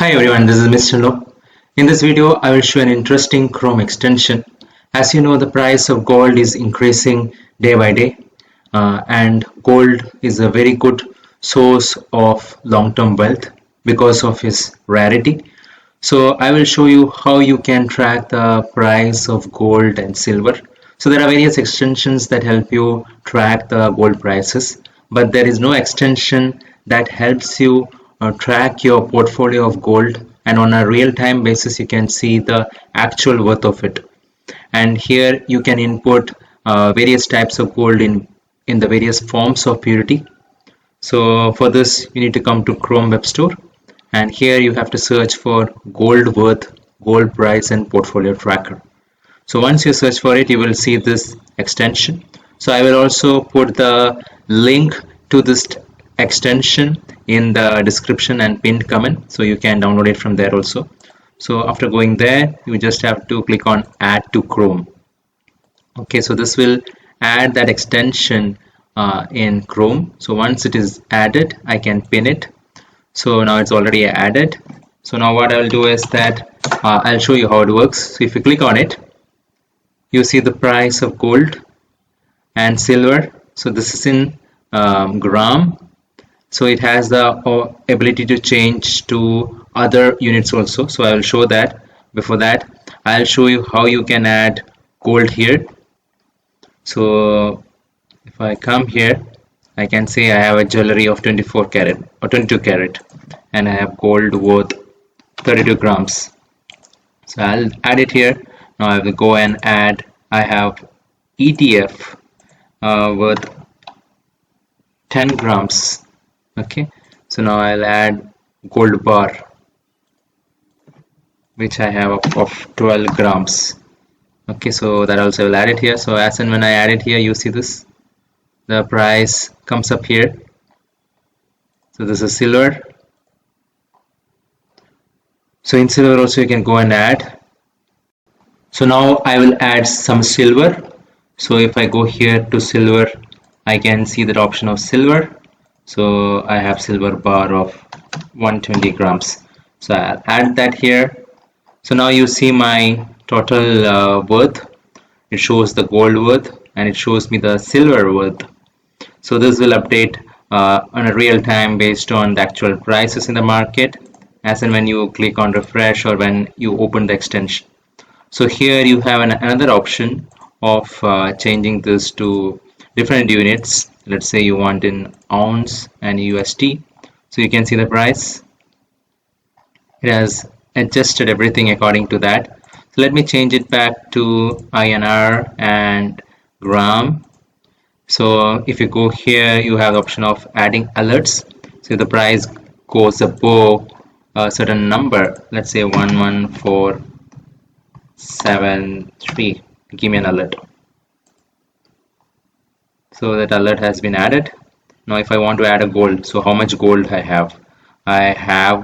Hi everyone, this is Mr. Lo. In this video, I will show an interesting Chrome extension. As you know, the price of gold is increasing day by day, and gold is a very good source of long-term wealth because of its rarity. So I will show you how you can track the price of gold and silver. So there are various extensions that help you track the gold prices, but there is no extension that helps you track your portfolio of gold, and on a real-time basis you can see the actual worth of it. And here you can input various types of gold in the various forms of purity. So for this you need to come to Chrome Web Store, and here you have to search for gold worth, gold price and portfolio tracker. So once you search for it, you will see this extension. So I will also put the link to this extension in the description and pinned comment, so you can download it from there also. So after going there, you just have to click on add to Chrome. Okay, so this will add that extension in Chrome. So once it is added, I can pin it. So now it's already added. So now what I'll do is that I'll show you how it works. So if you click on it, you see the price of gold and silver. So this is in gram. So it has the ability to change to other units also. So I will show that. Before that, I'll show you how you can add gold here. So if I come here, I can say I have a jewelry of 24 carat or 22 carat, and I have gold worth 32 grams. So I'll add it here. Now I will go and add, I have ETF worth 10 grams. Okay, so now I'll add gold bar, which I have of 12 grams. Okay, so that also will add it here. So as and when I add it here, you see this, the price comes up here. So this is silver. So in silver also you can go and add. So now I will add some silver. So if I go here to silver, I can see that option of silver. So I have silver bar of 120 grams. So I'll add that here. So now you see my total worth. It shows the gold worth and it shows me the silver worth. So this will update on a real time based on the actual prices in the market, as and when you click on refresh or when you open the extension. So here you have another option of changing this to different units. Let's say you want in ounce and USD. So you can see the price. It has adjusted everything according to that. So let me change it back to INR and gram. So if you go here, you have the option of adding alerts. So if the price goes above a certain number, let's say 11473, give me an alert. So that alert has been added. Now if I want to add a gold, so how much gold I have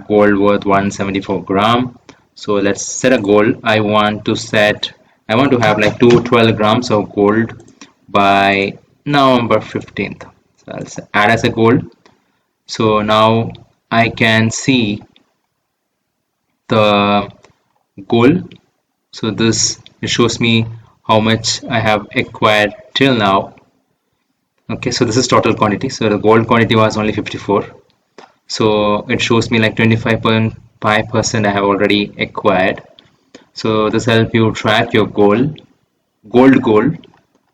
gold worth 174 gram. So let's set a goal. I want to have like 212 grams of gold by November 15th. So I'll add as a goal. So now I can see the goal. So this, it shows me how much I have acquired till now. Okay, so this is total quantity. So the gold quantity was only 54. So it shows me like 25.5% I have already acquired. So this helps you track your gold,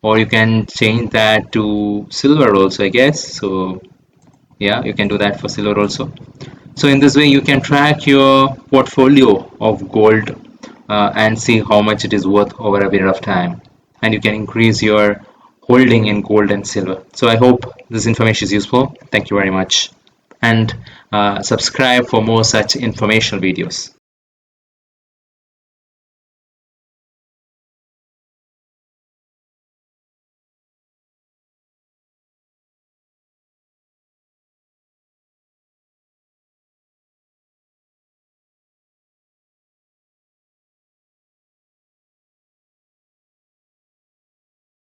or you can change that to silver also, I guess. So yeah, you can do that for silver also. So in this way you can track your portfolio of gold and see how much it is worth over a period of time, and you can increase your holding in gold and silver. So I hope this information is useful. Thank you very much, and subscribe for more such informational videos.